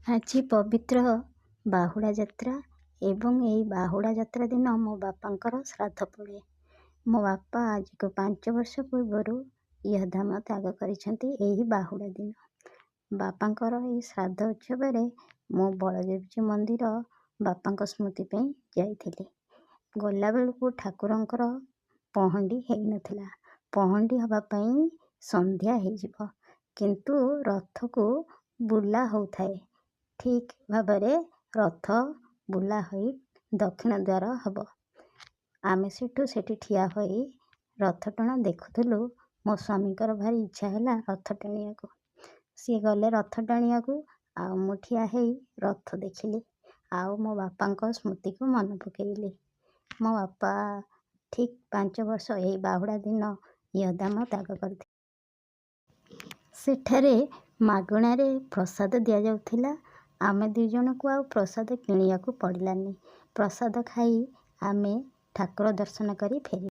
ଆଜି ପବିତ୍ର ବାହୁଡ଼ା ଯାତ୍ରା ଏବଂ ଏହି ବାହୁଡ଼ା ଯାତ୍ରା ଦିନ ମୋ ବାପାଙ୍କର ଶ୍ରାଦ୍ଧ ପଡ଼େ। ମୋ ବାପା ଆଜିକୁ 5 ବର୍ଷ ପୂର୍ବରୁ ଇହଧାମ ତ୍ୟାଗ କରିଛନ୍ତି ଏହି ବାହୁଡ଼ା ଦିନ। ବାପାଙ୍କର ଏହି ଶ୍ରାଦ୍ଧ ଉତ୍ସବରେ ମୁଁ ବଳଦେବଜୀଉ ମନ୍ଦିର ବାପାଙ୍କ ସ୍ମୃତି ପାଇଁ ଯାଇଥିଲି। ଗଲାବେଳକୁ ଠାକୁରଙ୍କର ପହଣ୍ଡି ହେଇନଥିଲା। ପହଣ୍ଡି ହେବା ପାଇଁ ସନ୍ଧ୍ୟା ହେଇଯିବ, କିନ୍ତୁ ରଥକୁ ବୁଲା ହେଉଥାଏ। ଠିକ୍ ଭାବରେ ରଥ ବୁଲା ହୋଇ ଦକ୍ଷିଣ ଦ୍ୱାର ହେବ। ଆମେ ସେଠି ଠିଆ ହୋଇ ରଥ ଟଣା ଦେଖୁଥିଲୁ। ମୋ ସ୍ୱାମୀଙ୍କର ଭାରି ଇଚ୍ଛା ହେଲା ରଥ ଟାଣିବାକୁ। ସିଏ ଗଲେ ରଥ ଟାଣିବାକୁ, ଆଉ ମୁଁ ଠିଆ ହେଇ ରଥ ଦେଖିଲି, ଆଉ ମୋ ବାପାଙ୍କ ସ୍ମୃତିକୁ ମନେ ପକେଇଲି। ମୋ ବାପା ଠିକ୍ 5 ବର୍ଷ ଏହି ବାହୁଡ଼ା ଦିନ ଇହଧାମ ତ୍ୟାଗ କରିଥିଲେ। ସେଠାରେ ମାଗଣାରେ ପ୍ରସାଦ ଦିଆଯାଉଥିଲା। ଆମେ 2 ଜଣଙ୍କୁ ଆଉ ପ୍ରସାଦ କିଣିବାକୁ ପଡ଼ିଲାନି। ପ୍ରସାଦ ଖାଇ ଆମେ ଠାକୁର ଦର୍ଶନ କରି ଫେରିଲୁ।